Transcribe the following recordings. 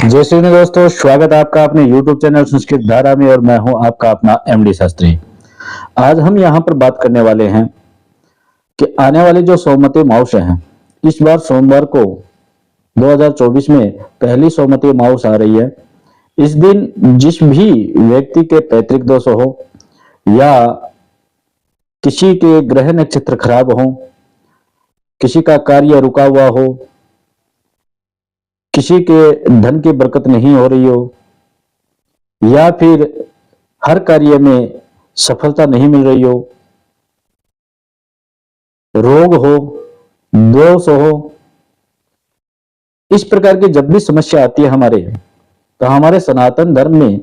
जय श्री कृष्ण दोस्तों, स्वागत है आपका अपने YouTube चैनल संस्कृत धारा में। और मैं हूं आपका अपना एमडी शास्त्री। आज हम यहां पर बात करने वाले हैं कि आने वाली जो सोमवती अमावस्या है, इस बार सोमवार को 2024 में पहली सोमवती अमावस्या आ रही है। इस दिन जिस भी व्यक्ति के पैतृक दोष हो या किसी के ग्रह नक्षत्र खराब हो, किसी का कार्य रुका हुआ हो, किसी के धन की बरकत नहीं हो रही हो, या फिर हर कार्य में सफलता नहीं मिल रही हो, रोग हो, दोष हो, इस प्रकार की जब भी समस्या आती है हमारे, तो हमारे सनातन धर्म में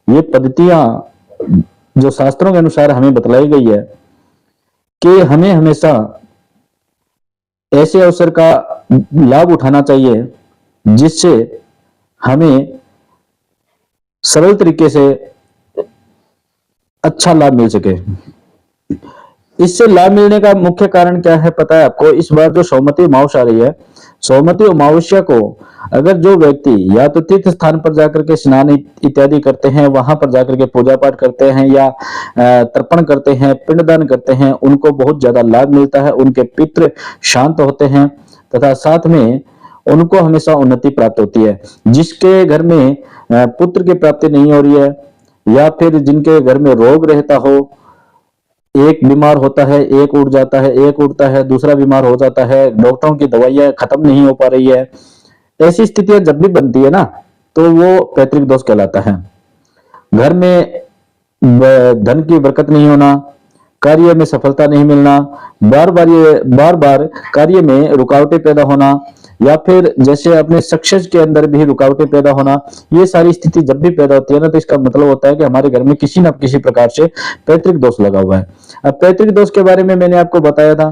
ये पद्धतियां जो शास्त्रों के अनुसार हमें बतलाई गई है कि हमें हमेशा ऐसे अवसर का लाभ उठाना चाहिए जिससे हमें सरल तरीके से अच्छा लाभ मिल सके। इससे लाभ मिलने का मुख्य कारण क्या है पता है आपको? इस बार जो सोमवती अमावस्या आ रही है, सोमवती अमावस्या को अगर जो व्यक्ति या तो तीर्थ स्थान पर जाकर के स्नान इत्यादि करते हैं, वहां पर जाकर के पूजा पाठ करते हैं या तर्पण करते हैं, पिंडदान करते हैं, उनको बहुत ज्यादा लाभ मिलता है। उनके पितृ शांत होते हैं तथा साथ में उनको हमेशा उन्नति प्राप्त होती है। जिसके घर में पुत्र की प्राप्ति नहीं हो रही है या फिर जिनके घर में रोग रहता हो, एक बीमार होता है, एक उठ जाता है, एक उठता है, दूसरा बीमार हो जाता है, डॉक्टरों की दवाइयां खत्म नहीं हो पा रही है, ऐसी स्थितियां जब भी बनती है ना, तो वो पैतृक दोष कहलाता है। घर में धन की बरकत नहीं होना, कार्य में सफलता नहीं मिलना, बार बार कार्य में रुकावटें पैदा होना, या फिर जैसे अपने सक्सेस के अंदर भी रुकावटें पैदा होना, ये सारी स्थिति जब भी पैदा होती है ना, तो इसका मतलब होता है कि हमारे घर में किसी न किसी प्रकार से पैतृक दोष लगा हुआ है। अब पैतृक दोष के बारे में मैंने आपको बताया था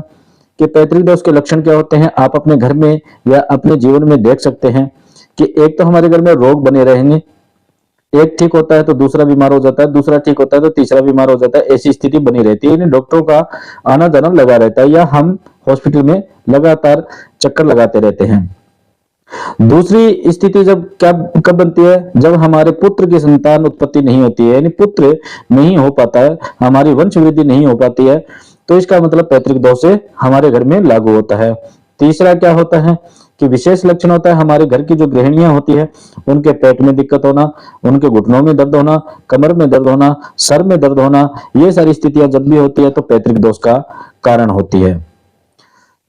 कि पैतृक दोष के लक्षण क्या होते हैं। आप अपने घर में या अपने जीवन में देख सकते हैं कि एक तो हमारे घर में रोग बने रहेंगे, एक ठीक होता है तो दूसरा बीमार हो जाता है, दूसरा ठीक होता है तो तीसरा बीमार हो जाता है, ऐसी स्थिति बनी रहती है। यानी डॉक्टरों का आना जाना लगा रहता है या हम हॉस्पिटल में लगातार चक्कर लगाते रहते हैं। दूसरी स्थिति कब बनती है? जब हमारे पुत्र की संतान उत्पत्ति नहीं होती है, यानी पुत्र नहीं हो पाता है, हमारी वंश वृद्धि नहीं हो पाती है, तो इसका मतलब पैतृक दोष से हमारे घर में लागू होता है। तीसरा क्या होता है कि विशेष लक्षण होता है हमारे घर की जो गृहिणियां होती है, उनके पेट में दिक्कत होना, उनके घुटनों में दर्द होना, कमर में दर्द होना, सर में दर्द होना, ये सारी स्थितियां जब भी होती है तो पैतृक दोष का कारण होती है।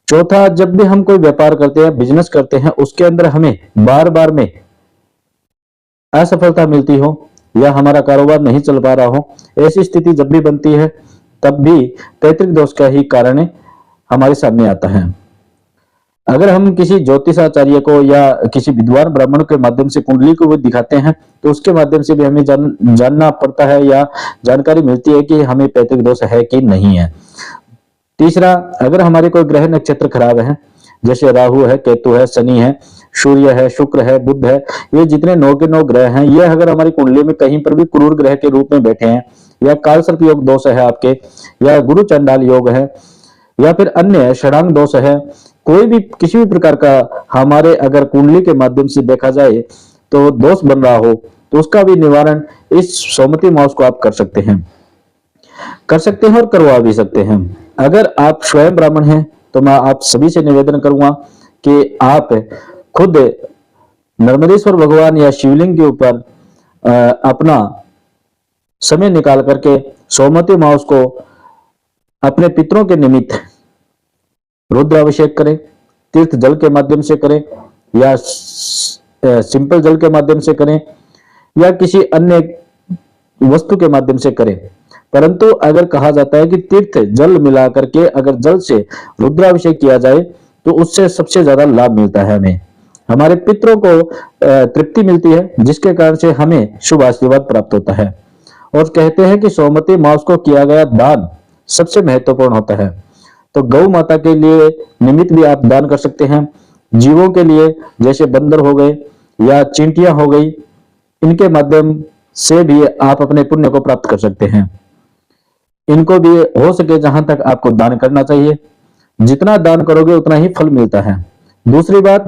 चौथा, जब भी हम कोई व्यापार करते हैं, बिजनेस करते हैं, उसके अंदर हमें बार बार में असफलता मिलती हो या हमारा कारोबार नहीं चल पा रहा हो, ऐसी स्थिति जब भी बनती है तब भी पैतृक दोष का ही कारण हमारे सामने आता है। अगर हम किसी ज्योतिषाचार्य को या किसी विद्वान ब्राह्मण के माध्यम से कुंडली को भी दिखाते हैं, तो उसके माध्यम से भी हमें जानना पड़ता है या जानकारी मिलती है कि हमें पैतृक दोष है कि नहीं है। तीसरा, अगर हमारे कोई ग्रह नक्षत्र खराब है, जैसे राहु है, केतु है, शनि है, सूर्य है, शुक्र है, बुध है, ये जितने 9 के 9 ग्रह हैं, ये अगर हमारी कुंडली में कहीं पर भी क्रूर ग्रह के रूप में बैठे हैं, या कालसर्प योग दोष है आपके, या गुरु चंडाल योग है, या फिर अन्य षडांग दोष है, कोई भी किसी भी प्रकार का हमारे अगर कुंडली के माध्यम से देखा जाए तो दोष बन रहा हो, तो उसका भी निवारण इस सोमवती अमावस्या को आप कर सकते हैं और करवा भी सकते हैं। अगर आप स्वयं ब्राह्मण हैं तो मैं आप सभी से निवेदन करूंगा कि आप खुद नर्मदेश्वर भगवान या शिवलिंग के ऊपर अपना समय निकाल करके सोमवती अमावस्या को अपने पितरों के निमित्त रुद्राभिषेक करें, तीर्थ जल के माध्यम से करें या सिंपल जल के माध्यम से करें या किसी अन्य वस्तु के माध्यम से करें। परंतु अगर कहा जाता है कि तीर्थ जल मिला करके अगर जल से रुद्राभिषेक किया जाए तो उससे सबसे ज्यादा लाभ मिलता है। हमें हमारे पितरों को तृप्ति मिलती है, जिसके कारण से हमें शुभ आशीर्वाद प्राप्त होता है। और कहते हैं कि सोमवती अमावस्या को किया गया दान सबसे महत्वपूर्ण होता है। तो गौ माता के लिए निमित्त भी आप दान कर सकते हैं। जीवों के लिए जैसे बंदर हो गए या चींटियां हो गई, इनके माध्यम से भी आप अपने पुण्य को प्राप्त कर सकते हैं। इनको भी हो सके जहां तक आपको दान करना चाहिए। जितना दान करोगे उतना ही फल मिलता है। दूसरी बात,